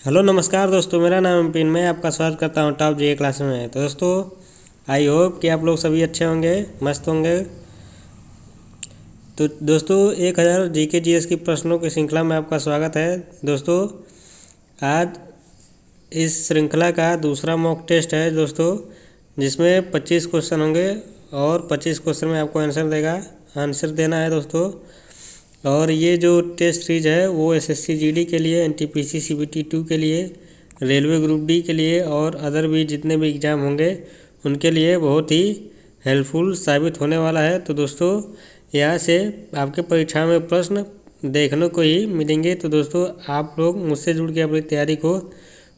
Hello नमस्कार दोस्तों, मेरा नाम है पिन। मैं आपका स्वागत करता हूं टॉप जी क्लास में। तो दोस्तों, आई होप कि आप लोग सभी अच्छे होंगे, मस्त होंगे। तो दोस्तों, 1000 जीके जीएस की प्रश्नों की श्रृंखला में आपका स्वागत है। दोस्तों, आज इस श्रृंखला का दूसरा मॉक टेस्ट है दोस्तों, जिसमें 25 क्वेश्चन होंगे और 25 क्वेश्चन में आपको आंसर देना है दोस्तों। और ये जो टेस्ट सीरीज है वो एसएससी जीडी के लिए, एनटीपीसी सीबीटी 2 के लिए, रेलवे ग्रुप डी के लिए और अदर भी जितने भी एग्ज़ाम होंगे उनके लिए बहुत ही हेल्पफुल साबित होने वाला है। तो दोस्तों, यहाँ से आपके परीक्षा में प्रश्न देखने को ही मिलेंगे। तो दोस्तों, आप लोग मुझसे जुड़ के अपनी तैयारी को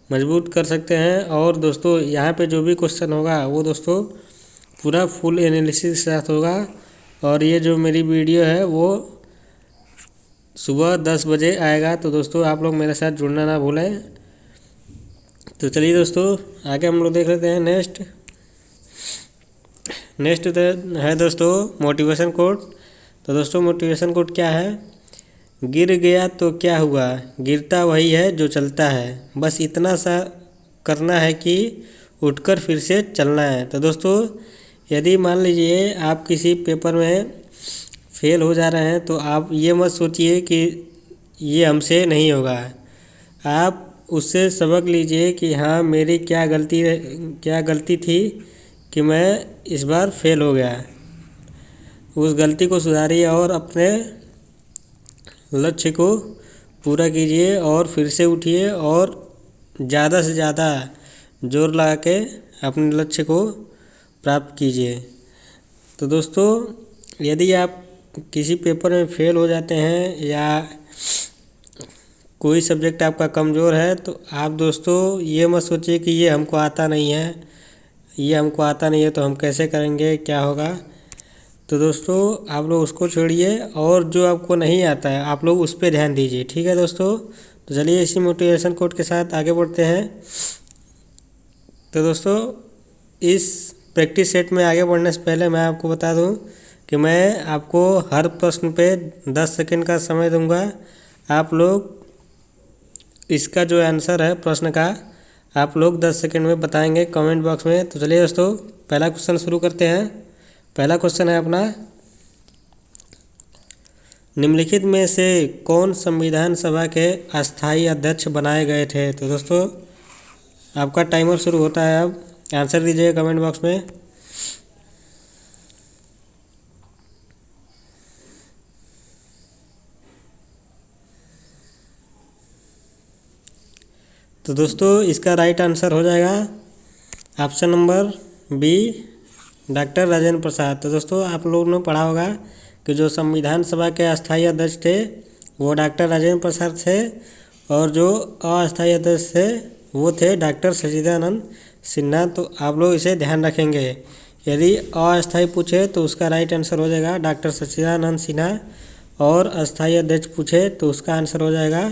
मजबूत कर सकते हैं। और दोस्तों, यहाँ पे जो भी क्वेश्चन होगा वो दोस्तों पूरा फुल एनालिसिस के साथ होगा। और ये जो मेरी वीडियो है वो सुबह 10 बजे आएगा। तो दोस्तों, आप लोग मेरे साथ जुड़ना ना भूलें। तो चलिए दोस्तों, आगे हम लोग देख लेते हैं। नेक्स्ट है दोस्तों मोटिवेशन कोट। तो दोस्तों, मोटिवेशन कोट क्या है? गिर गया तो क्या हुआ, गिरता वही है जो चलता है, बस इतना सा करना है कि उठकर फिर से चलना है। तो दोस्तों, यदि मान लीजिए आप किसी पेपर में फेल हो जा रहे हैं तो आप ये मत सोचिए कि ये हमसे नहीं होगा। आप उससे सबक लीजिए कि हाँ, मेरी क्या गलती थी कि मैं इस बार फेल हो गया। उस गलती को सुधारिए और अपने लक्ष्य को पूरा कीजिए और फिर से उठिए और ज़्यादा से ज़्यादा जोर लगा के अपने लक्ष्य को प्राप्त कीजिए। तो दोस्तों, यदि आप किसी पेपर में फेल हो जाते हैं या कोई सब्जेक्ट आपका कमज़ोर है तो आप दोस्तों ये मत सोचिए कि ये हमको आता नहीं है तो हम कैसे करेंगे, क्या होगा। तो दोस्तों, आप लोग उसको छोड़िए और जो आपको नहीं आता है आप लोग उस पर ध्यान दीजिए, ठीक है दोस्तों। तो चलिए इसी मोटिवेशन कोट के साथ आगे बढ़ते हैं। तो दोस्तों, इस प्रैक्टिस सेट में आगे बढ़ने से पहले मैं आपको बता दूं कि मैं आपको हर प्रश्न पे 10 सेकंड का समय दूंगा। आप लोग इसका जो आंसर है प्रश्न का आप लोग 10 सेकंड में बताएंगे कमेंट बॉक्स में। तो चलिए दोस्तों, पहला क्वेश्चन शुरू करते हैं। पहला क्वेश्चन है अपना, निम्नलिखित में से कौन संविधान सभा के अस्थायी अध्यक्ष बनाए गए थे? तो दोस्तों, आपका टाइमर शुरू होता है। अब आंसर दीजिए कमेंट बॉक्स में। तो दोस्तों, इसका राइट आंसर हो जाएगा option number B, doctor Rajendra Prasad. तो दोस्तों, आप लोगों ने पढ़ा होगा कि जो संविधान सभा के अस्थायी अध्यक्ष थे वो डॉक्टर राजेंद्र प्रसाद थे और जो अस्थायी अध्यक्ष थे वो थे डॉक्टर सच्चिदानंद सिन्हा। तो आप लोग इसे ध्यान रखेंगे। यदि अस्थायी पूछे तो उसका राइट आंसर हो जाएगा डॉक्टर सच्चिदानंद सिन्हा और अस्थायी अध्यक्ष पूछे तो उसका आंसर हो जाएगा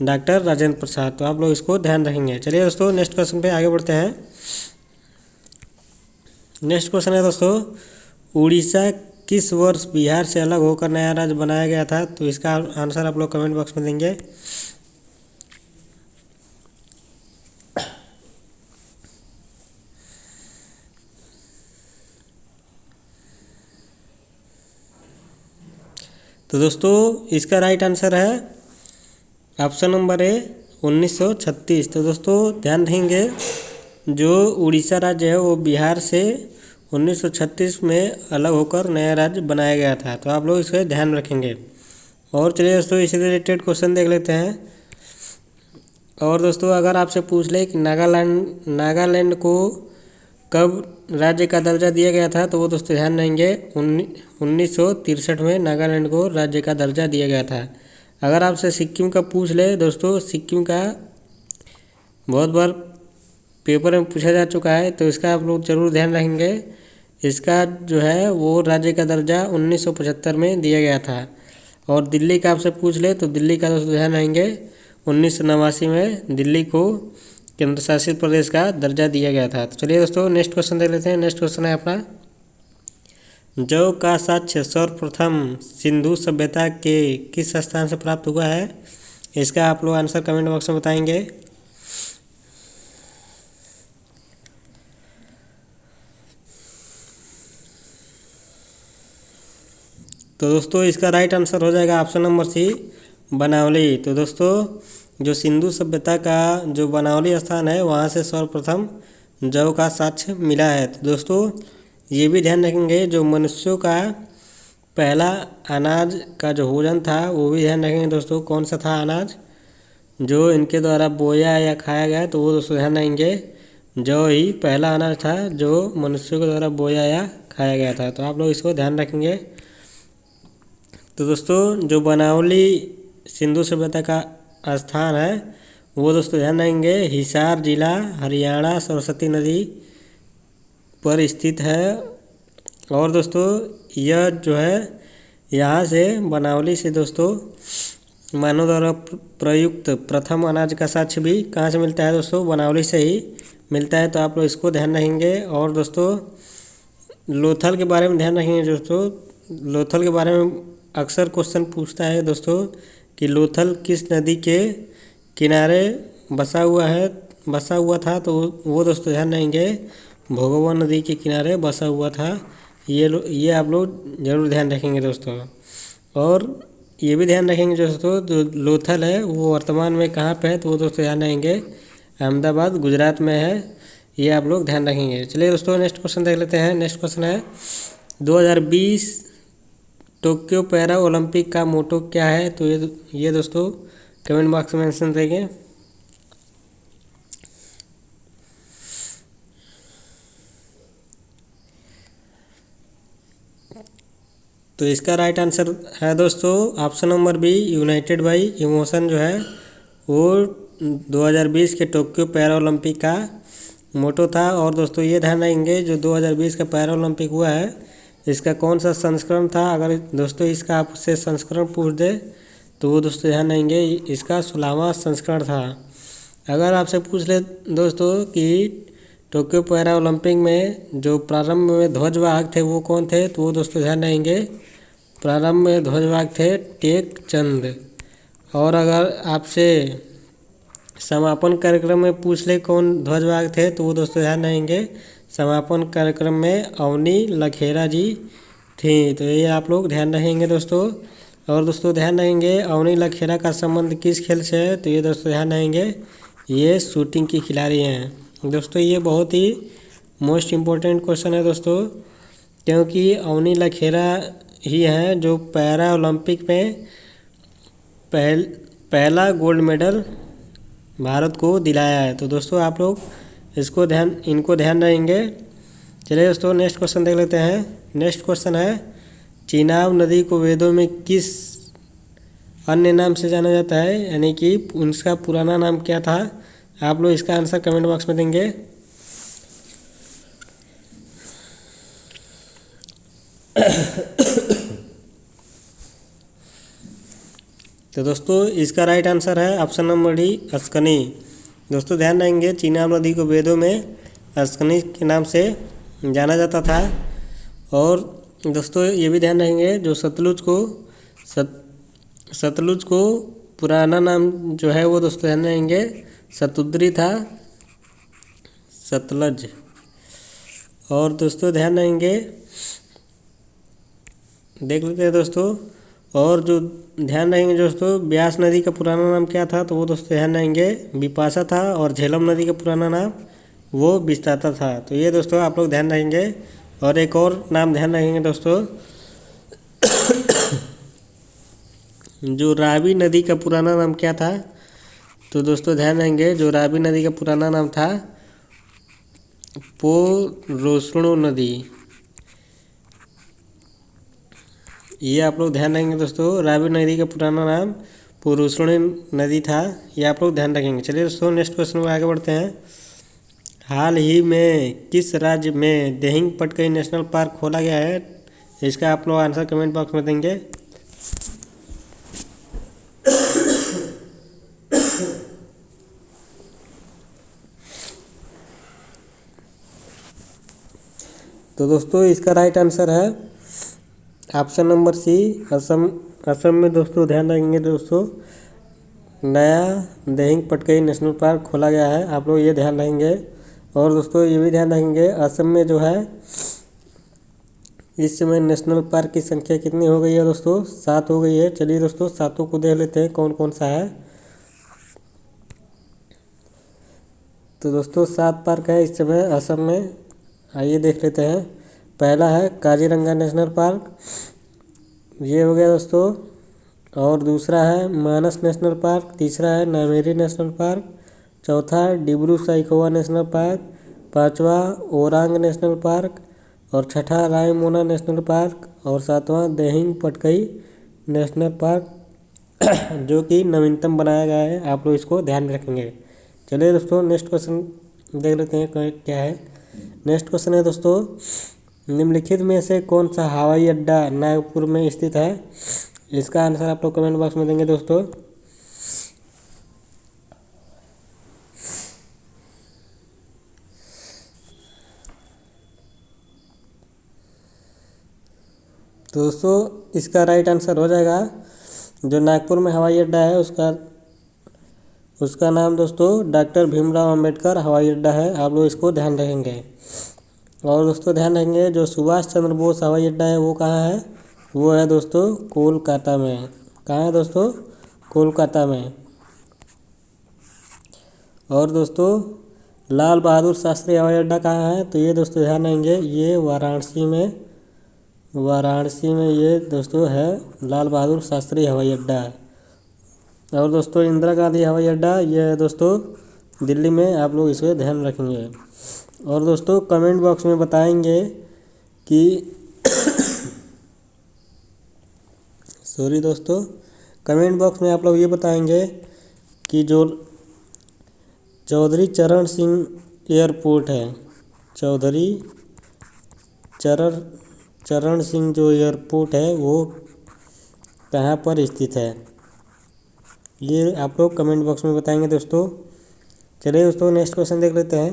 डॉक्टर राजेंद्र प्रसाद। तो आप लोग इसको ध्यान रखेंगे। चलिए दोस्तों, नेक्स्ट क्वेश्चन पे आगे बढ़ते हैं। नेक्स्ट क्वेश्चन है दोस्तों, उड़ीसा किस वर्ष बिहार से अलग होकर नया राज्य बनाया गया था? तो इसका आंसर आप लोग कमेंट बॉक्स में देंगे। तो दोस्तों, इसका राइट आंसर है ऑप्शन नंबर ए, 1936। तो दोस्तों, ध्यान रखेंगे, जो उड़ीसा राज्य है वो बिहार से 1936 में अलग होकर नया राज्य बनाया गया था। तो आप लोग इसका ध्यान रखेंगे। और चलिए दोस्तों, इससे रिलेटेड क्वेश्चन देख लेते हैं। और दोस्तों, अगर आपसे पूछ ले कि नागालैंड को कब राज्य का दर्जा दिया गया था तो वो दोस्तों ध्यान रहेंगे 1963 में नागालैंड को राज्य का दर्जा दिया गया था। अगर आपसे सिक्किम का पूछ ले दोस्तों, सिक्किम का बहुत बार पेपर में पूछा जा चुका है तो इसका आप लोग जरूर ध्यान रखेंगे। इसका जो है वो राज्य का दर्जा 1975 में दिया गया था। और दिल्ली का आपसे पूछ ले तो दिल्ली का दोस्तों ध्यान रखेंगे 1989 में दिल्ली को केंद्र शासित प्रदेश का दर्जा दिया गया था। तो चलिए दोस्तों, नेक्स्ट क्वेश्चन देख लेते हैं। नेक्स्ट क्वेश्चन है अपना, जौ का साक्ष्य सर्वप्रथम सिंधु सभ्यता के किस स्थान से प्राप्त हुआ है? इसका आप लोग आंसर कमेंट बॉक्स में बताएंगे। तो दोस्तों इसका राइट आंसर हो जाएगा ऑप्शन नंबर सी, बनावली। तो दोस्तों जो सिंधु सभ्यता का जो बनावली स्थान है वहाँ से सर्वप्रथम जौ का साक्ष्य मिला है। तो दोस्तों ये भी ध्यान रखेंगे जो मनुष्यों का पहला अनाज का जो भोजन था वो भी ध्यान रखेंगे दोस्तों, कौन सा था अनाज जो इनके द्वारा बोया या खाया गया, तो वो दोस्तों ध्यान रखेंगे जौ ही पहला अनाज था जो मनुष्यों के द्वारा बोया या खाया गया था। तो आप लोग इसको ध्यान रखेंगे। तो दोस्तों जो बनावली सिंधु सभ्यता का स्थान है वो दोस्तों ध्यान रखेंगे हिसार जिला हरियाणा सरस्वती नदी पर स्थित है। और दोस्तों यह जो है यहाँ से बनावली से दोस्तों मानव द्वारा प्रयुक्त प्रथम अनाज का साक्ष्य भी कहाँ से मिलता है दोस्तों, बनावली से ही मिलता है। तो आप लोग इसको ध्यान रखेंगे। और दोस्तों लोथल के बारे में ध्यान रखेंगे दोस्तों, लोथल के बारे में अक्सर क्वेश्चन पूछता है दोस्तों कि लोथल किस नदी के किनारे बसा हुआ था। तो वो दोस्तों ध्यान रखेंगे भोगवा नदी के किनारे बसा हुआ था। ये आप लोग जरूर ध्यान रखेंगे दोस्तों। और ये भी ध्यान रखेंगे दोस्तों जो लोथल है वो वर्तमान में कहाँ पे है, तो वो दोस्तों ध्यान रखेंगे अहमदाबाद गुजरात में है। ये आप लोग ध्यान रखेंगे। चलिए दोस्तों नेक्स्ट क्वेश्चन देख लेते हैं। नेक्स्ट क्वेश्चन है 2020 टोक्यो पैरा ओलंपिक का मोटो क्या है। तो ये दोस्तों कमेंट बॉक्स में मेंशन देंगे। तो इसका राइट आंसर है दोस्तों option number B, united by emotion जो है वो 2020 के टोक्यो पैरा ओलंपिक का मोटो था। और दोस्तों ये ध्यान रखेंगे जो 2020 का पैरा ओलंपिक हुआ है इसका कौन सा संस्करण था। अगर दोस्तों इसका आपसे संस्करण पूछ दे तो वो दोस्तों ध्यान रखेंगे इसका 16वां संस्करण था। अगर आपसे पूछ ले दोस्तों कि टोक्यो पैरा ओलंपिक में जो प्रारंभ में ध्वजवाहक थे वो कौन थे, तो वो दोस्तों ध्यान रखेंगे प्रारंभ में ध्वजवाहक थे टेक चंद। और अगर आपसे समापन कार्यक्रम में पूछ ले कौन ध्वजवाहक थे, तो वो दोस्तों ध्यान रखेंगे समापन कार्यक्रम में अवनी लखेरा जी थी। तो ये आप लोग ध्यान रखेंगे दोस्तों। और दोस्तों ध्यान रखेंगे अवनी लखेरा का संबंध किस खेल से है, तो ये दोस्तों ध्यान रखेंगे ये शूटिंग की खिलाड़ी हैं। दोस्तों ये बहुत ही मोस्ट इम्पोर्टेंट क्वेश्चन है दोस्तों, क्योंकि अवनी लखेरा ही हैं जो पैरा ओलंपिक में पहला गोल्ड मेडल भारत को दिलाया है। तो दोस्तों आप लोग इनको ध्यान रहेंगे। चलिए दोस्तों नेक्स्ट क्वेश्चन देख लेते हैं। नेक्स्ट क्वेश्चन है चिनाब नदी को वेदों में किस अन्य नाम से जाना जाता है, यानी कि उसका पुराना नाम क्या था। आप लोग इसका आंसर कमेंट बॉक्स में देंगे। तो दोस्तों इसका राइट आंसर है ऑप्शन नंबर डी, अस्कनी। दोस्तों ध्यान रखेंगे चिनाब नदी को वेदों में अस्कनी के नाम से जाना जाता था। और दोस्तों ये भी ध्यान रखेंगे जो सतलुज को पुराना नाम जो है वो दोस्तों ध्यान रखेंगे सतुद्री था, सतलज। और दोस्तों ध्यान रखेंगे देख लेते हैं दोस्तों। और जो ध्यान रखेंगे दोस्तों ब्यास नदी का पुराना नाम क्या था, तो वो दोस्तों ध्यान रखेंगे बिपाशा था। और झेलम नदी का पुराना नाम वो बिस्ताता था। तो ये दोस्तों आप लोग ध्यान रखेंगे। और एक और नाम ध्यान रखेंगे दोस्तों जो रावी नदी का पुराना नाम क्या था, तो दोस्तों ध्यान रखेंगे जो रावी नदी का पुराना नाम था पोरोसणो नदी। ये आप लोग ध्यान रखेंगे दोस्तों, रावी नदी का पुराना नाम पोरोसणो नदी था। ये आप लोग ध्यान रखेंगे। चलिए दोस्तों नेक्स्ट क्वेश्चन में आगे बढ़ते हैं। हाल ही में किस राज्य में दिहिंग पटकाई नेशनल पार्क खोला गया है, इसका आप लोग आंसर कमेंट बॉक्स में देंगे। तो दोस्तों इसका राइट आंसर है ऑप्शन नंबर सी, असम में दोस्तों ध्यान रखेंगे दोस्तों नया दिहिंग पटकाई नेशनल पार्क खोला गया है। आप लोग ये ध्यान रखेंगे। और दोस्तों ये भी ध्यान रखेंगे असम में जो है इस समय नेशनल पार्क की संख्या कितनी हो गई है दोस्तों? 7 हो गई है। चलिए दोस्तों, सातों को देख लेते हैं कौन कौन सा है। तो दोस्तों 7 पार्क है इस समय असम में। आइए देख लेते हैं। पहला है काजीरंगा नेशनल पार्क, ये हो गया दोस्तों। और दूसरा है मानस नेशनल पार्क, तीसरा है नामेरी नेशनल पार्क, चौथा है डिब्रू साइखोवा नेशनल पार्क, पांचवा ओरांग नेशनल पार्क, और छठा रायमोना नेशनल पार्क, और सातवां देहिंग पटकई नेशनल पार्क जो कि नवीनतम बनाया गया है। आप लोग इसको ध्यान में रखेंगे। चलिए दोस्तों, नेक्स्ट क्वेश्चन देख लेते हैं क्या है। नेक्स्ट क्वेश्चन है दोस्तों, निम्नलिखित में से कौन सा हवाई अड्डा नागपुर में स्थित है? इसका आंसर आप लोग कमेंट बॉक्स में देंगे दोस्तों। तो दोस्तों इसका राइट आंसर हो जाएगा, जो नागपुर में हवाई अड्डा है उसका नाम दोस्तों डॉक्टर भीमराव अंबेडकर हवाई अड्डा है। आप लोग इसको ध्यान रखेंगे। और दोस्तों ध्यान रखेंगे, जो सुभाष चंद्र बोस हवाई अड्डा है वो कहाँ है? वो है दोस्तों कोलकाता में। कहाँ है दोस्तों? कोलकाता में। और दोस्तों लाल बहादुर शास्त्री हवाई अड्डा कहाँ है? तो ये दोस्तों ध्यान रखेंगे, ये वाराणसी में ये दोस्तों है लाल बहादुर शास्त्री हवाई अड्डा। और दोस्तों इंदिरा गांधी हवाई अड्डा ये है दोस्तों दिल्ली में। आप लोग इसको ध्यान रखेंगे। और दोस्तों कमेंट बॉक्स में बताएंगे कि सॉरी दोस्तों, कमेंट बॉक्स में आप लोग ये बताएंगे कि जो चौधरी चरण सिंह एयरपोर्ट है, चौधरी चरण सिंह जो एयरपोर्ट है वो कहाँ पर स्थित है, ये आप लोग कमेंट बॉक्स में बताएंगे दोस्तों। चलिए दोस्तों नेक्स्ट क्वेश्चन देख लेते हैं।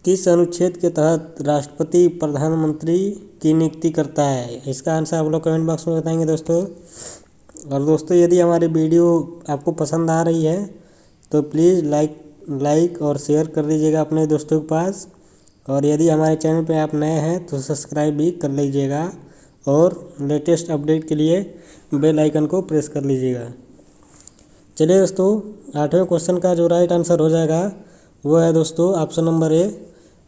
किस अनुच्छेद के तहत राष्ट्रपति प्रधानमंत्री की नियुक्ति करता है? इसका आंसर आप लोग कमेंट बॉक्स में बताएंगे दोस्तों। और दोस्तों यदि हमारी वीडियो आपको पसंद आ रही है तो प्लीज़ लाइक और शेयर कर दीजिएगा अपने दोस्तों के पास। और यदि हमारे चैनल पे आप नए हैं तो सब्सक्राइब भी कर लीजिएगा, और लेटेस्ट अपडेट के लिए बेल आइकन को प्रेस कर लीजिएगा। चलिए दोस्तों 8वें क्वेश्चन का जो राइट आंसर हो जाएगा वो है दोस्तों ऑप्शन नंबर ए,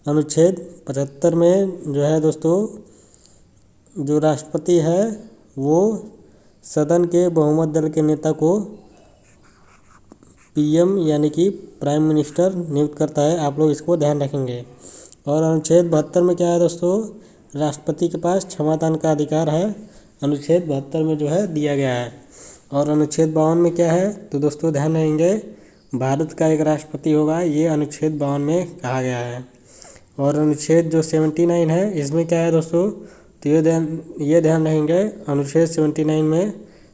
अनुच्छेद 75 में जो है दोस्तों जो राष्ट्रपति है वो सदन के बहुमत दल के नेता को पीएम यानी कि प्राइम मिनिस्टर नियुक्त करता है। आप लोग इसको ध्यान रखेंगे। और अनुच्छेद 72 में क्या है दोस्तों? राष्ट्रपति के पास क्षमादान का अधिकार है, अनुच्छेद 72 में जो है दिया गया है। और अनुच्छेद 52 में क्या है? तो दोस्तों ध्यान रखेंगे, भारत का एक राष्ट्रपति होगा, ये अनुच्छेद 52 में कहा गया है। और अनुच्छेद जो 79 है इसमें क्या है दोस्तों? तो ये ध्यान रखेंगे, अनुच्छेद 79 में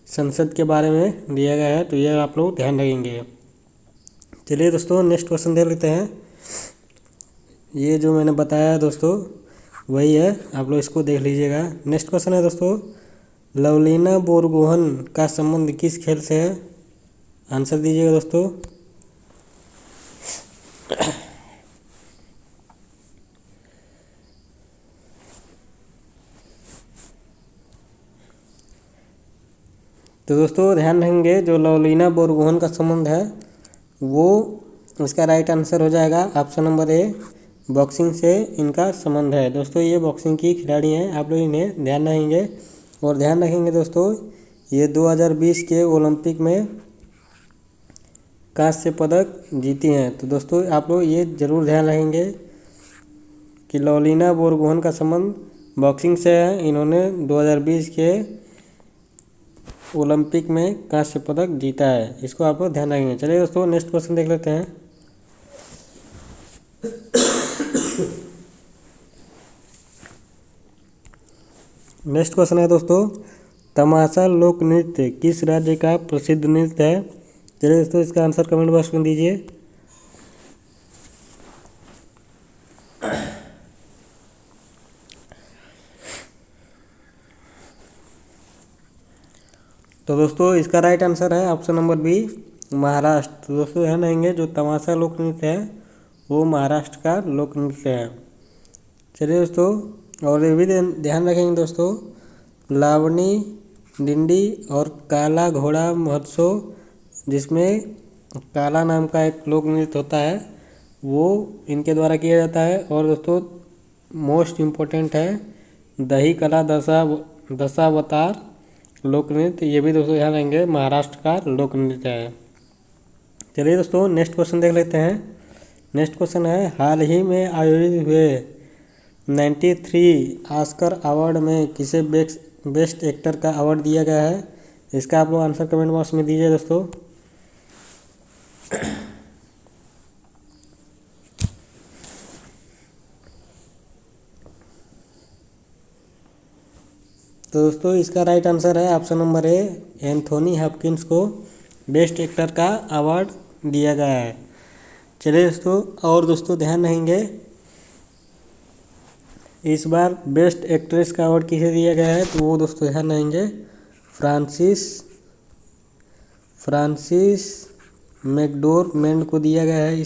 संसद के बारे में दिया गया है, तो ये आप लोग ध्यान रखेंगे। चलिए दोस्तों नेक्स्ट क्वेश्चन देख लेते हैं। ये जो मैंने बताया दोस्तों वही है, आप लोग इसको देख लीजिएगा। नेक्स्ट क्वेश्चन है दोस्तों, लवलीना बोरगोहन का संबंध किस खेल से है? आंसर दीजिएगा दोस्तों। तो दोस्तों ध्यान रखेंगे, जो लवलीना बोरगोहन का संबंध है वो इसका राइट आंसर हो जाएगा ऑप्शन नंबर ए, बॉक्सिंग से इनका संबंध है। दोस्तों ये बॉक्सिंग की खिलाड़ी हैं, आप लोग इन्हें ध्यान रखेंगे। और ध्यान रखेंगे दोस्तों, ये 2020 के ओलंपिक में कांस्य पदक जीती हैं। तो दोस्तों आप लोग ये ज़रूर ध्यान रखेंगे कि लवलीना बोरगोहन का संबंध बॉक्सिंग से है। इन्होंने 2020 के ओलंपिक में कांस्य पदक जीता है, इसको आप लोग ध्यान रखेंगे। चलिए दोस्तों नेक्स्ट क्वेश्चन देख लेते हैं। नेक्स्ट क्वेश्चन है दोस्तों, तमाशा लोक नृत्य किस राज्य का प्रसिद्ध नृत्य है? चलिए दोस्तों इसका आंसर कमेंट बॉक्स में दीजिए। तो दोस्तों इसका राइट आंसर है ऑप्शन नंबर बी, महाराष्ट्र। तो दोस्तों ध्यान रहेंगे, जो तमाशा लोक नृत्य है वो महाराष्ट्र का लोक नृत्य है। चलिए दोस्तों और ये भी ध्यान रखेंगे दोस्तों, लावनी डिंडी और काला घोड़ा महोत्सव, जिसमें काला नाम का एक लोक नृत्य होता है, वो इनके द्वारा किया जाता है। और दोस्तों मोस्ट इम्पोर्टेंट है दही कला दशावतार लोक नृत्य, ये भी दोस्तों ध्यान रखेंगे महाराष्ट्र का लोक नृत्य है। चलिए दोस्तों नेक्स्ट क्वेश्चन देख लेते हैं। नेक्स्ट क्वेश्चन है, हाल ही में आयोजित हुए 93 ऑस्कर अवार्ड में किसे बेस्ट एक्टर का अवार्ड दिया गया है? इसका आप लोग आंसर कमेंट बॉक्स में दीजिए दोस्तों। तो दोस्तों इसका राइट आंसर है option number A, Anthony Hopkins को बेस्ट एक्टर का अवार्ड दिया गया है। चलिए दोस्तों, और दोस्तों ध्यान रहेंगे, इस बार बेस्ट एक्ट्रेस का अवार्ड किसे दिया गया है? तो वो दोस्तों ध्यान रहेंगे फ्रांसिस मैकडोरमेंड को दिया गया है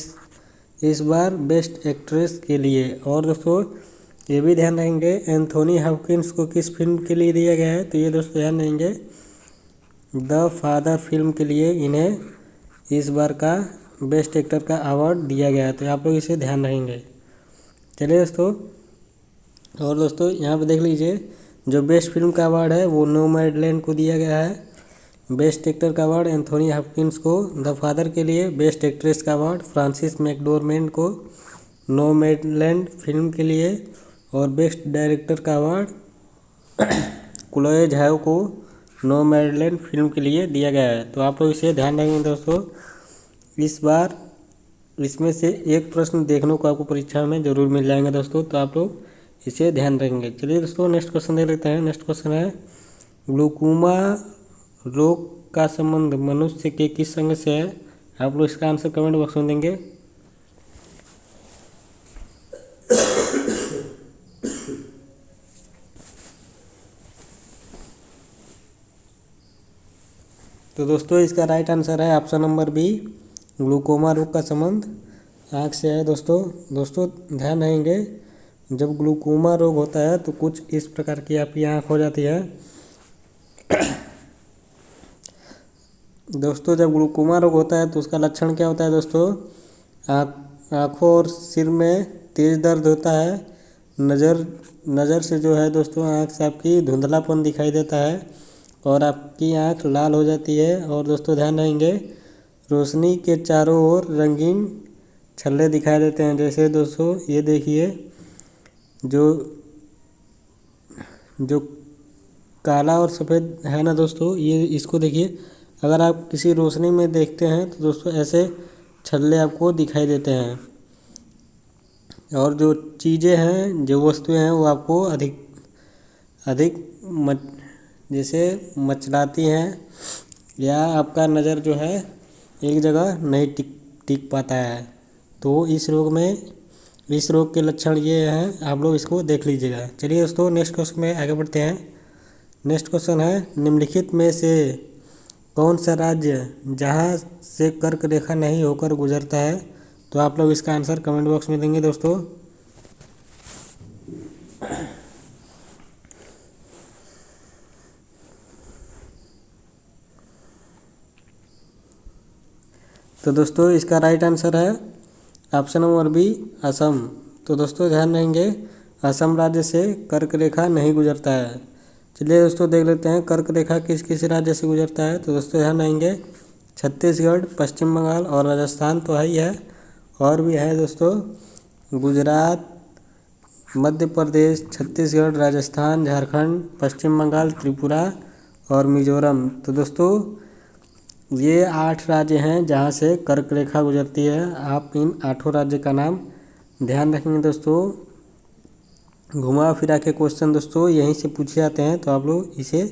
इस बार बेस्ट एक्ट्रेस के लिए। और दोस्तों ये भी ध्यान रहेंगे, एंथोनी हॉपकिंस को किस फिल्म के लिए दिया गया है? तो ये दोस्तों ध्यान रहेंगे द फादर फिल्म के लिए इन्हें इस बार का बेस्ट एक्टर का अवार्ड दिया गया है। तो आप लोग इसे ध्यान रखेंगे। चलिए दोस्तों, और दोस्तों यहाँ पे देख लीजिए, जो बेस्ट फिल्म का अवार्ड है वो नोमैडलैंड को दिया गया है। बेस्ट एक्टर का अवार्ड एंथोनी हॉपकिंस को द फादर के लिए, बेस्ट एक्ट्रेस का अवार्ड फ्रांसिस मैकडोरमेंड को नोमैडलैंड फिल्म के लिए, और बेस्ट डायरेक्टर का अवार्ड क्लोए झाओ को नोमैडलैंड फिल्म के लिए दिया गया है। तो आप लोग इसे ध्यान रखेंगे दोस्तों। इस बार इसमें से एक प्रश्न देखने को आपको परीक्षा में जरूर मिल जाएंगे दोस्तों, तो आप लोग इसे ध्यान रखेंगे। चलिए दोस्तों नेक्स्ट क्वेश्चन देख लेते हैं। नेक्स्ट क्वेश्चन है, ग्लूकोमा रोग का संबंध मनुष्य के किस अंग से है? आप लोग इसका आंसर कमेंट बॉक्स में देंगे। तो दोस्तों इसका राइट आंसर है ऑप्शन नंबर बी, ग्लूकोमा रोग का संबंध आँख से है। दोस्तों ध्यान रहेंगे, जब ग्लूकोमा रोग होता है तो कुछ इस प्रकार की आपकी आँख हो जाती है। दोस्तों जब ग्लूकोमा रोग होता है तो उसका लक्षण क्या होता है दोस्तों? आँखों और सिर में तेज़ दर्द होता है, नज़र से जो है दोस्तों आँख से आपकी धुंधलापन दिखाई देता है, और आपकी आँख लाल हो जाती है। और दोस्तों ध्यान रहेंगे, रोशनी के चारों ओर रंगीन छल्ले दिखाई देते हैं। जैसे दोस्तों ये देखिए, जो काला और सफ़ेद है ना दोस्तों, ये इसको देखिए, अगर आप किसी रोशनी में देखते हैं तो दोस्तों ऐसे छल्ले आपको दिखाई देते हैं। और जो चीज़ें हैं, जो वस्तुएं हैं, वो आपको अधिक जैसे मचलाती हैं, या आपका नज़र जो है एक जगह नहीं टिक पाता है। तो इस रोग के लक्षण ये हैं, आप लोग इसको देख लीजिएगा। चलिए दोस्तों नेक्स्ट क्वेश्चन में आगे बढ़ते हैं। नेक्स्ट क्वेश्चन है, निम्नलिखित में से कौन सा राज्य जहाँ से कर्क रेखा नहीं होकर गुजरता है? तो आप लोग इसका आंसर कमेंट बॉक्स में देंगे दोस्तों। तो दोस्तों इसका राइट आंसर है ऑप्शन नंबर बी, असम। तो दोस्तों ध्यान रहेंगे, असम राज्य से कर्क रेखा नहीं गुजरता है। चलिए दोस्तों देख लेते हैं कर्क रेखा किस किस राज्य से गुजरता है। तो दोस्तों ध्यान रहेंगे, छत्तीसगढ़, पश्चिम बंगाल और राजस्थान तो है ही है, और भी है दोस्तों गुजरात, मध्य प्रदेश, छत्तीसगढ़, राजस्थान, झारखंड, पश्चिम बंगाल, त्रिपुरा और मिजोरम। तो दोस्तों ये 8 राज्य हैं जहाँ से कर्क रेखा गुजरती है। आप इन 8 राज्य का नाम ध्यान रखेंगे दोस्तों। घुमा फिरा के क्वेश्चन दोस्तों यहीं से पूछे जाते हैं, तो आप लोग इसे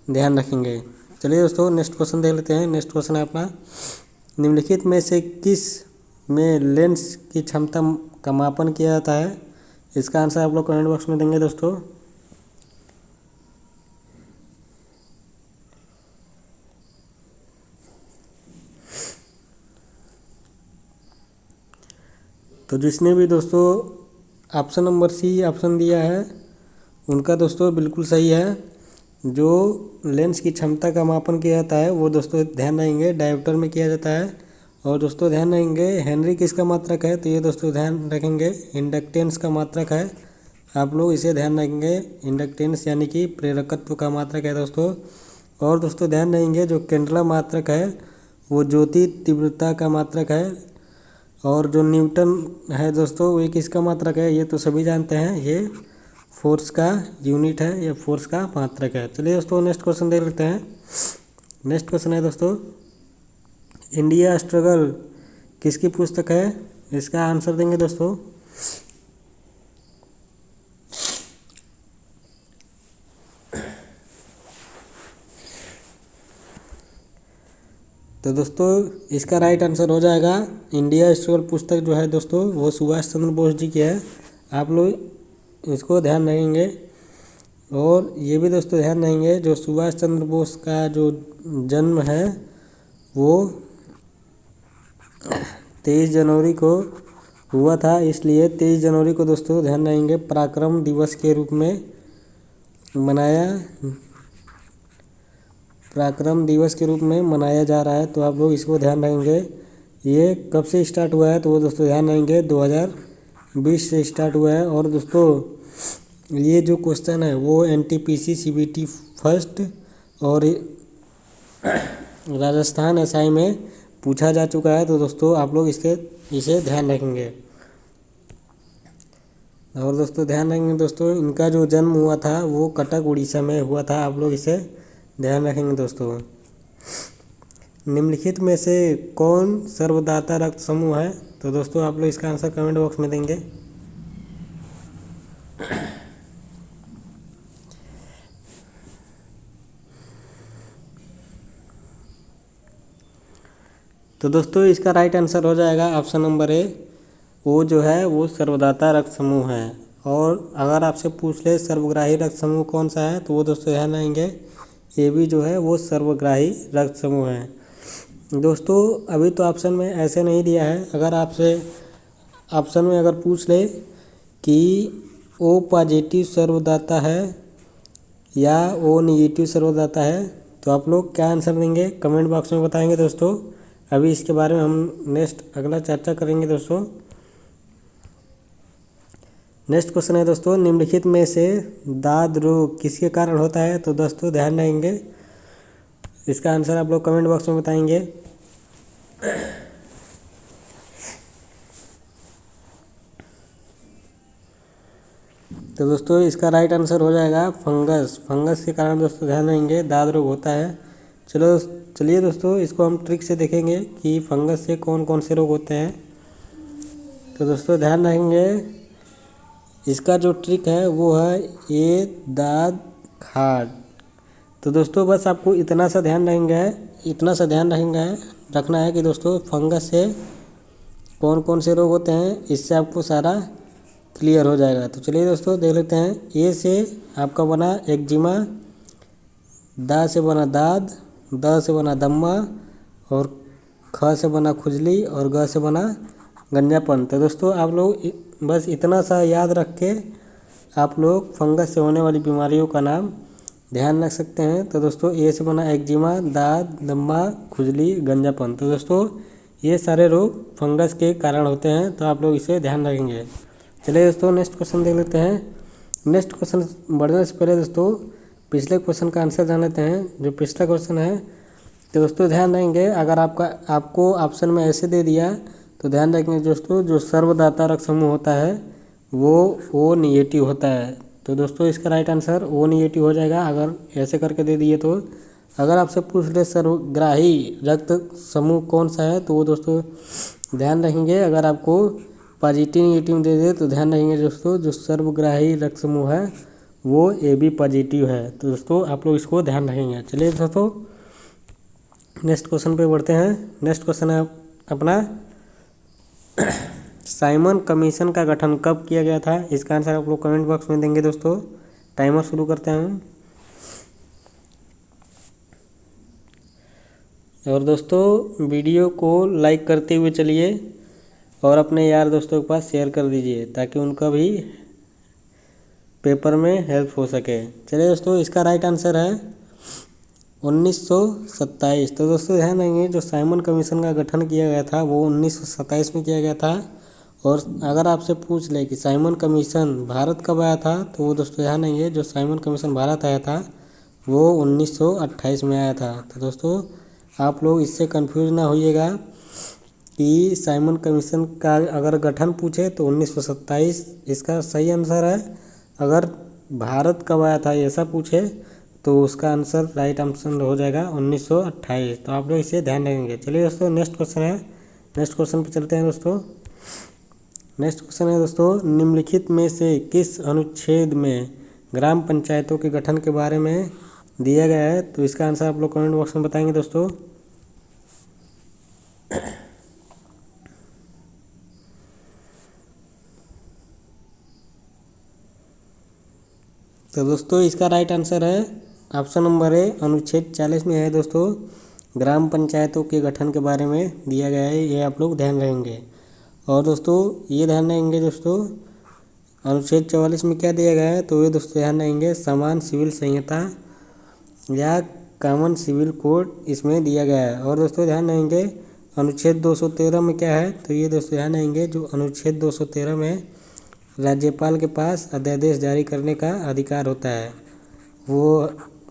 ध्यान रखेंगे। चलिए दोस्तों नेक्स्ट क्वेश्चन देख लेते हैं। नेक्स्ट क्वेश्चन है अपना, निम्नलिखित में से किस में लेंस की क्षमता का मापन किया जाता है? इसका आंसर आप लोग कमेंट बॉक्स में देंगे दोस्तों। तो जिसने भी दोस्तों ऑप्शन नंबर सी ऑप्शन दिया है उनका दोस्तों बिल्कुल सही है। जो लेंस की क्षमता का मापन किया जाता है वो दोस्तों ध्यान रहेंगे डायोप्टर में किया जाता है। और दोस्तों ध्यान रहेंगे हेनरी किसका मात्रक है, तो ये दोस्तों ध्यान रखेंगे इंडक्टेंस का मात्रक है। आप लोग इसे ध्यान रखेंगे, इंडक्टेंस यानी कि प्रेरकत्व का मात्रक है दोस्तों। और दोस्तों ध्यान रहेंगे जो केंद्रला मात्रक है वो ज्योति तीव्रता का मात्रक है। और जो न्यूटन है दोस्तों वो किसका मात्रक है, ये तो सभी जानते हैं, ये फोर्स का यूनिट है, या फोर्स का मात्रक है। चलिए दोस्तों नेक्स्ट क्वेश्चन देख लेते हैं। नेक्स्ट क्वेश्चन है दोस्तों, इंडिया स्ट्रगल किसकी पुस्तक है, इसका आंसर देंगे दोस्तों। तो दोस्तों इसका राइट आंसर हो जाएगा इंडिया स्ट्रगल पुस्तक जो है दोस्तों वो सुभाष चंद्र बोस जी की है। आप लोग इसको ध्यान रखेंगे। और ये भी दोस्तों ध्यान रखेंगे जो सुभाष चंद्र बोस का जो जन्म है वो 23 जनवरी को हुआ था, इसलिए 23 जनवरी को दोस्तों ध्यान रखेंगे पराक्रम दिवस के रूप में मनाया जा रहा है। तो आप लोग इसको ध्यान रखेंगे। ये कब से स्टार्ट हुआ है, तो वो दोस्तों ध्यान रखेंगे 2020 से स्टार्ट हुआ है। और दोस्तों ये जो क्वेश्चन है वो NTPC CBT फर्स्ट और राजस्थान SI में पूछा जा चुका है। तो दोस्तों आप लोग इसे ध्यान रखेंगे। और दोस्तों ध्यान रखेंगे दोस्तों इनका जो जन्म हुआ था वो कटक उड़ीसा में हुआ था। आप लोग इसे ध्यान रखेंगे दोस्तों। निम्नलिखित में से कौन सर्वदाता रक्त समूह है, तो दोस्तों आप लोग इसका आंसर कमेंट बॉक्स में देंगे। तो दोस्तों इसका राइट आंसर हो जाएगा ऑप्शन नंबर ए, वो जो है वो सर्वदाता रक्त समूह है। और अगर आपसे पूछ ले सर्वग्राही रक्त समूह कौन सा है, तो वो दोस्तों ध्यान रहेंगे ये भी जो है वो सर्वग्राही रक्त समूह है। दोस्तों अभी तो ऑप्शन में ऐसे नहीं दिया है, अगर आपसे ऑप्शन में अगर पूछ ले कि ओ पॉजिटिव सर्वदाता है या ओ निगेटिव सर्वदाता है, तो आप लोग क्या आंसर देंगे कमेंट बॉक्स में बताएंगे दोस्तों। अभी इसके बारे में हम नेक्स्ट अगला चर्चा करेंगे दोस्तों। नेक्स्ट क्वेश्चन है दोस्तों, निम्नलिखित में से दाद रोग किसके कारण होता है, तो दोस्तों ध्यान रहेंगे इसका आंसर आप लोग कमेंट बॉक्स में बताएंगे। तो दोस्तों इसका राइट आंसर हो जाएगा फंगस के कारण दोस्तों ध्यान रहेंगे दाद रोग होता है। चलिए दोस्तों इसको हम ट्रिक से देखेंगे कि फंगस से कौन कौन से रोग होते हैं। तो दोस्तों ध्यान रखेंगे इसका जो ट्रिक है वो है ये दाद खाद। तो दोस्तों बस आपको इतना सा ध्यान रखना है कि दोस्तों फंगस से कौन कौन से रोग होते हैं, इससे आपको सारा क्लियर हो जाएगा। तो चलिए दोस्तों देख लेते हैं। ए से आपका बना एक्जिमा, दा से बना दाद, द से बना दम्मा, और ख से बना खुजली, और ग से बना गंजापन। तो दोस्तों आप लोग बस इतना सा याद रख के आप लोग फंगस से होने वाली बीमारियों का नाम ध्यान रख सकते हैं। तो दोस्तों ए से बना एक्जिमा, दाद, दम्मा, खुजली, गंजापन। तो दोस्तों ये सारे रोग फंगस के कारण होते हैं, तो आप लोग इसे ध्यान रखेंगे। चलिए दोस्तों नेक्स्ट क्वेश्चन देख लेते हैं। नेक्स्ट क्वेश्चन बढ़ने से पहले दोस्तों पिछले क्वेश्चन का आंसर जान लेते हैं। जो पिछला क्वेश्चन है तो दोस्तों ध्यान रहेंगे, अगर आपको ऑप्शन में ऐसे दे दिया तो ध्यान रखेंगे दोस्तों जो सर्वदाता रक्त समूह होता है वो ओ निगेटिव होता है। तो दोस्तों इसका राइट आंसर ओ निगेटिव हो जाएगा अगर ऐसे करके दे दिए तो। अगर आपसे पूछ ले सर्वग्राही रक्त समूह कौन सा है, तो वो दोस्तों ध्यान रखेंगे अगर आपको पॉजिटिव निगेटिव दे दे तो ध्यान रखेंगे दोस्तों जो सर्वग्राही रक्त समूह है वो AB पॉजिटिव है। तो दोस्तों आप लोग इसको ध्यान रखेंगे। चलिए दोस्तों नेक्स्ट क्वेश्चन पे बढ़ते हैं। नेक्स्ट क्वेश्चन है अपना साइमन कमीशन का गठन कब किया गया था, इसका आंसर आप लोग कमेंट बॉक्स में देंगे दोस्तों। टाइमर शुरू करते हैं। और दोस्तों वीडियो को लाइक करते हुए चलिए और अपने यार दोस्तों के पास शेयर कर दीजिए ताकि उनका भी पेपर में हेल्प हो सके। चलिए दोस्तों, इसका राइट आंसर है 1927। तो दोस्तों ध्यान देंगे, जो साइमन कमीशन का गठन किया गया था वो 1927 में किया गया था। और अगर आपसे पूछ ले कि साइमन कमीशन भारत कब आया था, तो वो दोस्तों ध्यान देंगे, जो साइमन कमीशन भारत आया था वो 1928 में आया था। तो दोस्तों आप लोग इससे कंफ्यूज ना होइएगा कि साइमन कमीशन का अगर गठन पूछे तो 1927 इसका सही आंसर है। अगर भारत कब आया था ऐसा पूछे तो उसका आंसर राइट आंसर हो जाएगा 1928। तो आप लोग इसे ध्यान रखेंगे। चलिए दोस्तों, नेक्स्ट क्वेश्चन है, नेक्स्ट क्वेश्चन पे चलते हैं दोस्तों। नेक्स्ट क्वेश्चन है दोस्तों, निम्नलिखित में से किस अनुच्छेद में ग्राम पंचायतों के गठन के बारे में दिया गया है? तो इसका आंसर आप लोग कमेंट बॉक्स में बताएंगे दोस्तों। तो दोस्तों इसका राइट आंसर है ऑप्शन नंबर ए, अनुच्छेद 40 में है दोस्तों, ग्राम पंचायतों के गठन के बारे में दिया गया है। ये आप लोग ध्यान रखेंगे। और दोस्तों ये ध्यान रखेंगे दोस्तों, अनुच्छेद 44 में क्या दिया गया है, तो ये दोस्तों ध्यान रखेंगे समान सिविल संहिता या कॉमन सिविल कोड इसमें दिया गया है। और दोस्तों ध्यान रखेंगे अनुच्छेद 213 में क्या है, तो ये दोस्तों ध्यान रखेंगे, जो अनुच्छेद 213 में राज्यपाल के पास अध्यादेश जारी करने का अधिकार होता है,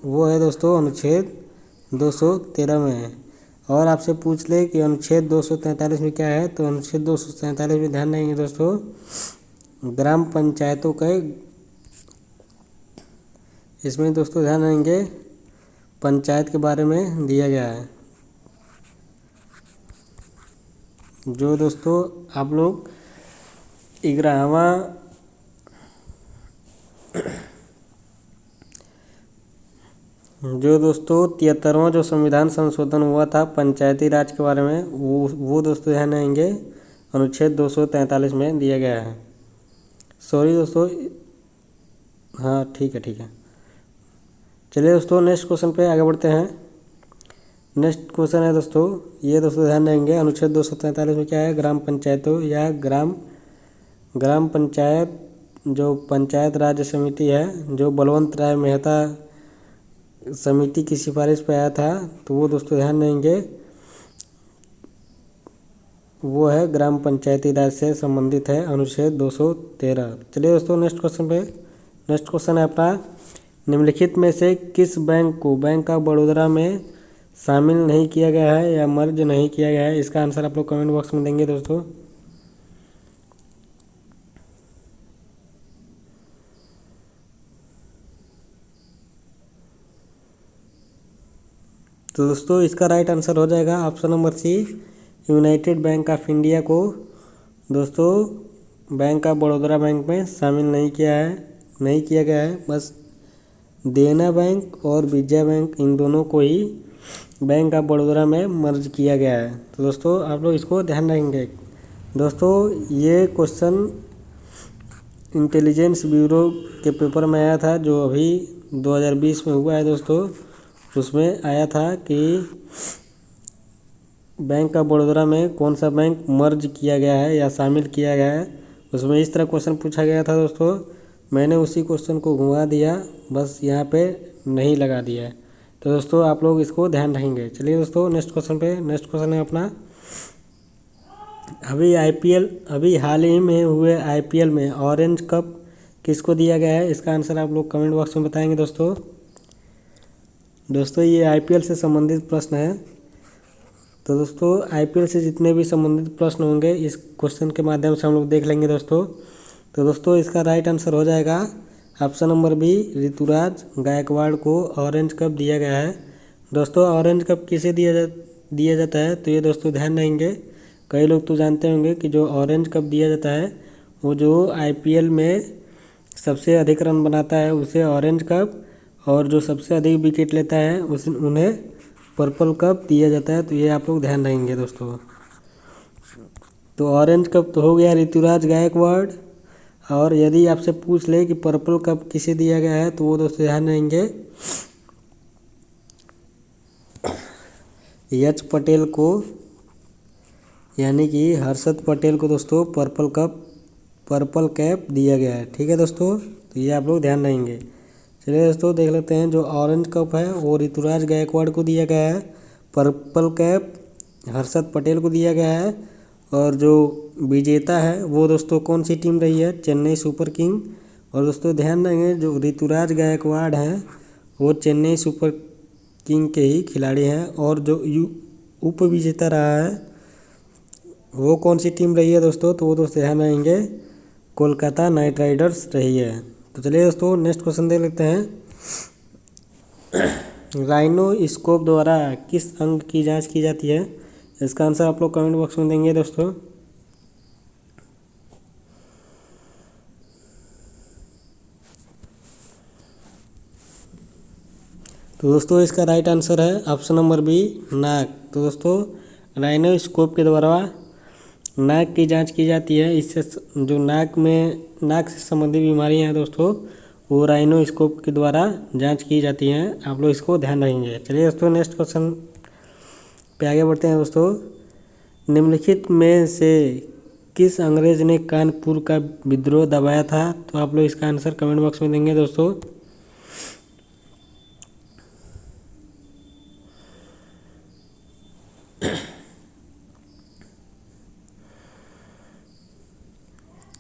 वो है दोस्तों अनुच्छेद 213 में है। और आपसे पूछ ले कि अनुच्छेद 243 में क्या है, तो अनुच्छेद 243 में ध्यान देंगे दोस्तों, ग्राम पंचायतों के, इसमें दोस्तों ध्यान देंगे पंचायत के बारे में दिया गया है। जो दोस्तों आप लोग 11वां जो दोस्तों 73वां जो संविधान संशोधन हुआ था पंचायती राज के बारे में, वो दोस्तों ध्यान रहेंगे अनुच्छेद 243 में दिया गया है। सॉरी दोस्तों, हाँ ठीक है। चलिए दोस्तों नेक्स्ट क्वेश्चन पे आगे बढ़ते हैं। नेक्स्ट क्वेश्चन है दोस्तों, ये दोस्तों ध्यान रहेंगे अनुच्छेद 243 में क्या है, ग्राम पंचायतों या ग्राम पंचायत जो पंचायत राज्य समिति है, जो बलवंत राय मेहता समिति की सिफारिश पे आया था, तो वो दोस्तों ध्यान देंगे वो है ग्राम पंचायती राज से संबंधित है, अनुच्छेद 213। चलिए दोस्तों नेक्स्ट क्वेश्चन पे, नेक्स्ट क्वेश्चन है अपना, निम्नलिखित में से किस बैंक को बैंक ऑफ बड़ौदा में शामिल नहीं किया गया है या मर्ज नहीं किया गया है? इसका आंसर आप लोग कमेंट बॉक्स में देंगे दोस्तों। तो दोस्तों इसका राइट आंसर हो जाएगा option number C, United Bank of India को दोस्तों बैंक ऑफ बड़ौदा बैंक में शामिल नहीं किया गया है। बस देना बैंक और विजया बैंक, इन दोनों को ही बैंक ऑफ बड़ौदा में मर्ज किया गया है। तो दोस्तों आप लोग इसको ध्यान रखेंगे। दोस्तों ये क्वेश्चन इंटेलिजेंस ब्यूरो के पेपर में आया था, जो अभी 2020 में हुआ है दोस्तों। उसमें आया था कि बैंक ऑफ बड़ौदा में कौन सा बैंक मर्ज किया गया है या शामिल किया गया है, उसमें इस तरह क्वेश्चन पूछा गया था दोस्तों। मैंने उसी क्वेश्चन को घुमा दिया, बस यहाँ पे नहीं लगा दिया है। तो दोस्तों आप लोग इसको ध्यान रखेंगे। चलिए दोस्तों नेक्स्ट क्वेश्चन पे, नेक्स्ट क्वेश्चन है अपना, अभी हाल ही में हुए IPL में ऑरेंज कप किसको दिया गया है? इसका आंसर आप लोग कमेंट बॉक्स में बताएंगे दोस्तों। दोस्तों ये IPL से संबंधित प्रश्न है। तो दोस्तों IPL से जितने भी संबंधित प्रश्न होंगे इस क्वेश्चन के माध्यम से हम लोग देख लेंगे दोस्तों। तो दोस्तों इसका राइट आंसर हो जाएगा option number B, Ruturaj Gaikwad को ऑरेंज कप दिया गया है। दोस्तों ऑरेंज कप किसे दिया जाता है, तो ये दोस्तों ध्यान रहेंगे, कई लोग तो जानते होंगे कि जो ऑरेंज कप दिया जाता है वो जो IPL में सबसे अधिक रन बनाता है उसे ऑरेंज कप, और जो सबसे अधिक विकेट लेता है उन्हें पर्पल कप दिया जाता है। तो ये आप लोग ध्यान रखेंगे दोस्तों। तो ऑरेंज कप तो हो गया ऋतुराज गायकवाड़, और यदि आपसे पूछ ले कि पर्पल कप किसे दिया गया है, तो वो दोस्तों ध्यान रखेंगे यश पटेल को, यानी कि हर्षद पटेल को दोस्तों पर्पल कैप दिया गया है। ठीक है दोस्तों। तो ये आप लोग ध्यान रहेंगे। चलिए दोस्तों देख लेते हैं। जो ऑरेंज कप है वो ऋतुराज गायकवाड़ को दिया गया है। पर्पल कैप हर्षद पटेल को दिया गया है। और जो विजेता है वो दोस्तों कौन सी टीम रही है, चेन्नई सुपर किंग। और दोस्तों ध्यान देंगे जो ऋतुराज गायकवाड़ हैं वो चेन्नई सुपर किंग के ही खिलाड़ी हैं। और जो उप विजेता रहा है वो कौन सी टीम रही है दोस्तों, तो वो दोस्तों ध्यान रहेंगे कोलकाता नाइट राइडर्स रही है। तो चलिए दोस्तों नेक्स्ट क्वेश्चन देख लेते हैं। राइनो स्कोप द्वारा किस अंग की जांच की जाती है। इसका आंसर आप लोग कमेंट बॉक्स में देंगे दोस्तों। तो दोस्तों इसका राइट आंसर है ऑप्शन नंबर बी, नाक। तो दोस्तों राइनो स्कोप के द्वारा नाक की जांच की जाती है। इससे जो नाक से संबंधित बीमारियां हैं दोस्तों वो राइनो स्कोप के द्वारा जांच की जाती हैं। आप लोग इसको ध्यान रखेंगे। चलिए दोस्तों नेक्स्ट क्वेश्चन पे आगे बढ़ते हैं दोस्तों। निम्नलिखित में से किस अंग्रेज ने कानपुर का विद्रोह दबाया था। तो आप लोग इसका आंसर कमेंट बॉक्स में देंगे दोस्तों।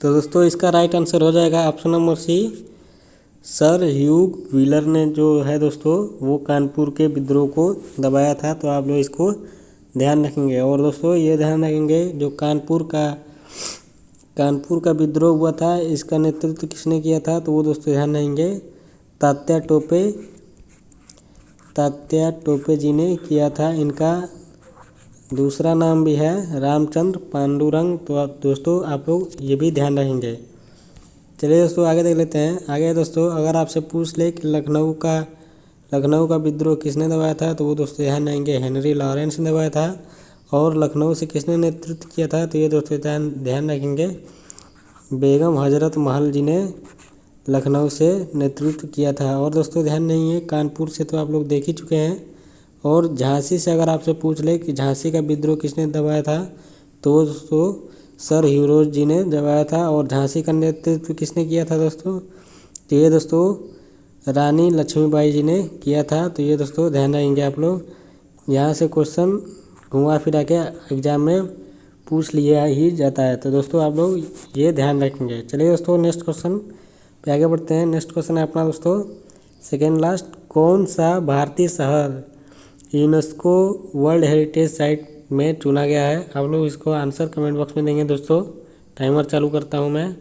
तो दोस्तों इसका राइट आंसर हो जाएगा option number C, sir Hugh Wheeler ने जो है दोस्तों वो कानपुर के विद्रोह को दबाया था। तो आप लोग इसको ध्यान रखेंगे। और दोस्तों ये ध्यान रखेंगे जो कानपुर का विद्रोह हुआ था इसका नेतृत्व किसने किया था। तो वो दोस्तों ध्यान रखेंगे तात्या टोपे जी ने किया था। इनका दूसरा नाम भी है रामचंद्र पांडुरंग। तो आप दोस्तों आप लोग ये भी ध्यान रखेंगे। चलिए दोस्तों आगे देख लेते हैं। आगे दोस्तों अगर आपसे पूछ ले कि लखनऊ का विद्रोह किसने दबाया था। तो वो दोस्तों ध्यान रखेंगे हेनरी लॉरेंस ने दबाया था। और लखनऊ से किसने नेतृत्व किया था। तो ये दोस्तों ध्यान रखेंगे बेगम हजरत महल जी ने लखनऊ से नेतृत्व किया था। और दोस्तों ध्यान नहीं है कानपुर से तो आप लोग देख ही चुके हैं। और झांसी से अगर आपसे पूछ ले कि झांसी का विद्रोह किसने दबाया था। तो दोस्तों सर ह्यूरोज जी ने दबाया था। और झांसी का नेतृत्व किसने किया था दोस्तों। तो ये दोस्तों रानी लक्ष्मीबाई जी ने किया था। तो ये दोस्तों ध्यान रखेंगे आप लोग। यहाँ से क्वेश्चन घुमा फिरा के एग्जाम में पूछ लिया ही जाता है। तो दोस्तों आप लोग ये ध्यान रखेंगे। चलिए दोस्तों नेक्स्ट क्वेश्चन पे आगे बढ़ते हैं। नेक्स्ट क्वेश्चन है अपना दोस्तों सेकेंड लास्ट, कौन सा भारतीय शहर यूनेस्को वर्ल्ड हेरिटेज साइट में चुना गया है। आप लोग इसको आंसर कमेंट बॉक्स में देंगे दोस्तों। टाइमर चालू करता हूं मैं।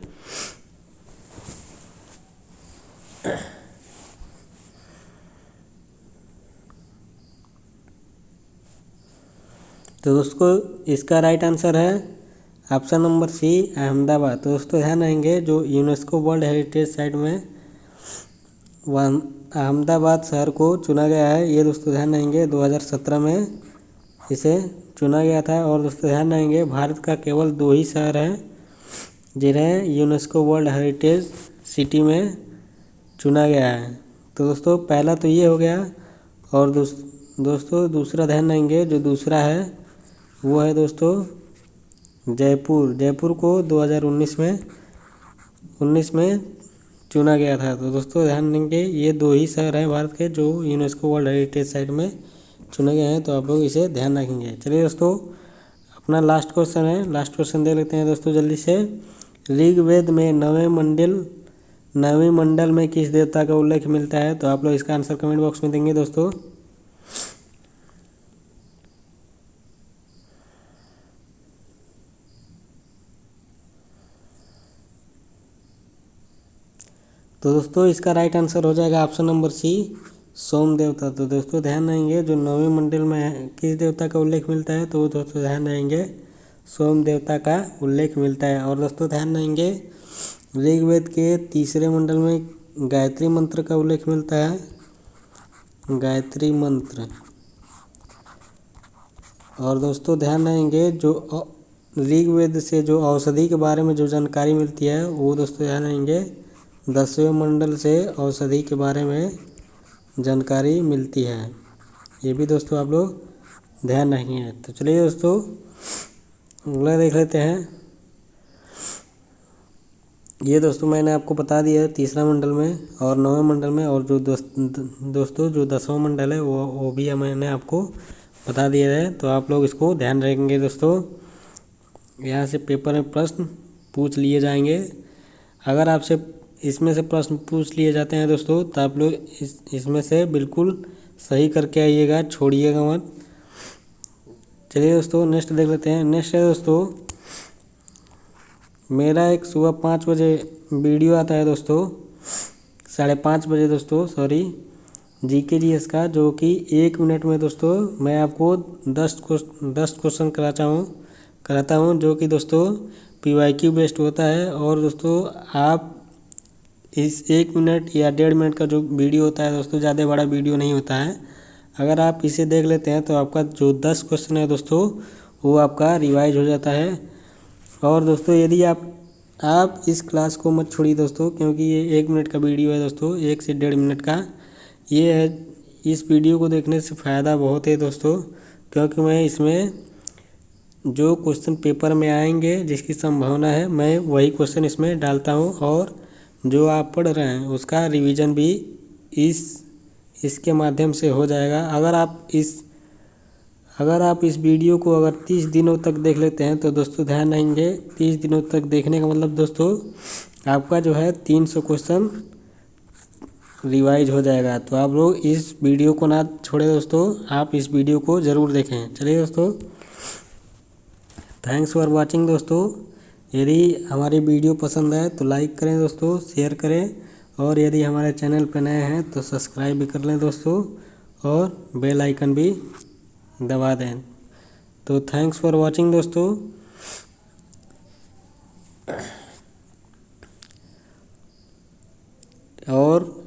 तो दोस्तों इसका राइट आंसर है ऑप्शन नंबर सी, अहमदाबाद। तो दोस्तों ध्यान रहेंगे जो यूनेस्को वर्ल्ड हेरिटेज साइट में अहमदाबाद शहर को चुना गया है। ये दोस्तों ध्यान रहेंगे 2017 में इसे चुना गया था। और दोस्तों ध्यान रहेंगे भारत का केवल 2 ही शहर हैं जिन्हें यूनेस्को वर्ल्ड हेरिटेज सिटी में चुना गया है। तो दोस्तों पहला तो ये हो गया। और दोस्तों दूसरा ध्यान रहेंगे जो दूसरा है वो है दोस्तों जयपुर को 2019 में चुना गया था। तो दोस्तों ध्यान देंगे ये 2 ही शहर हैं भारत के जो यूनेस्को वर्ल्ड हेरिटेज साइट में चुने गए हैं। तो आप लोग इसे ध्यान रखेंगे। चलिए दोस्तों अपना लास्ट क्वेश्चन है। लास्ट क्वेश्चन देख लेते हैं दोस्तों जल्दी से। ऋग्वेद में नवें मंडल में किस देवता का उल्लेख मिलता है। तो आप लोग इसका आंसर कमेंट बॉक्स में देंगे दोस्तों। तो दोस्तों इसका राइट आंसर हो जाएगा ऑप्शन नंबर सी, सोम देवता। तो दोस्तों ध्यान रहेंगे जो 9वें मंडल में किस देवता का उल्लेख मिलता है। तो दोस्तों ध्यान रहेंगे सोम देवता का उल्लेख मिलता है। और दोस्तों ध्यान रहेंगे ऋग्वेद के 3रे मंडल में गायत्री मंत्र का उल्लेख मिलता है, गायत्री मंत्र। और दोस्तों ध्यान रहेंगे जो ऋग्वेद से जो औषधि के बारे में जो जानकारी मिलती है वो दोस्तों ध्यान रहेंगे 10वें मंडल से औषधि के बारे में जानकारी मिलती है। ये भी दोस्तों आप लोग ध्यान रखेंगे। तो चलिए दोस्तों अगला देख लेते हैं। ये दोस्तों मैंने आपको बता दिया है तीसरा मंडल में और 9वें मंडल में, और जो दोस्तों जो 10वां मंडल है वो भी मैंने आपको बता दिया है। तो आप लोग इसको ध्यान रखेंगे दोस्तों। यहाँ से पेपर में प्रश्न पूछ लिए जाएंगे। अगर आपसे इसमें से प्रश्न पूछ लिए जाते हैं दोस्तों तो आप लोग इसमें से बिल्कुल सही करके आइएगा, छोड़िएगा मत। चलिए दोस्तों नेक्स्ट देख लेते हैं। नेक्स्ट है दोस्तों, मेरा एक सुबह 5 बजे वीडियो आता है दोस्तों, 5:30 बजे दोस्तों, सॉरी, जीके जीएस का, जो कि 1 मिनट में दोस्तों मैं आपको 10 क्वेश्चन कराता हूँ, जो कि दोस्तों PYQ बेस्ड होता है। और दोस्तों आप इस 1 मिनट या 1.5 मिनट का जो वीडियो होता है दोस्तों, ज़्यादा बड़ा वीडियो नहीं होता है। अगर आप इसे देख लेते हैं तो आपका जो 10 क्वेश्चन है दोस्तों वो आपका रिवाइज हो जाता है। और दोस्तों यदि आप इस क्लास को मत छोड़िए दोस्तों, क्योंकि ये 1 मिनट का वीडियो है दोस्तों, 1 से 1.5 मिनट का ये है। इस वीडियो को देखने से फ़ायदा बहुत है दोस्तों, क्योंकि मैं इसमें जो क्वेश्चन पेपर में आएंगे जिसकी संभावना है, मैं वही क्वेश्चन इसमें डालता हूँ, और जो आप पढ़ रहे हैं उसका रिवीजन भी इसके माध्यम से हो जाएगा। अगर आप इस वीडियो को अगर 30 दिनों तक देख लेते हैं तो दोस्तों ध्यान रहेंगे, 30 दिनों तक देखने का मतलब दोस्तों आपका जो है 300 क्वेश्चन रिवाइज हो जाएगा। तो आप लोग इस वीडियो को ना छोड़े दोस्तों, आप इस वीडियो को ज़रूर देखें। चलिए दोस्तों, थैंक्स फॉर वाचिंग दोस्तों। यदि हमारी वीडियो पसंद आए तो लाइक करें दोस्तों, शेयर करें, और यदि हमारे चैनल पर नए हैं तो सब्सक्राइब भी कर लें दोस्तों, और बेल आइकन भी दबा दें। तो थैंक्स फॉर वाचिंग दोस्तों। और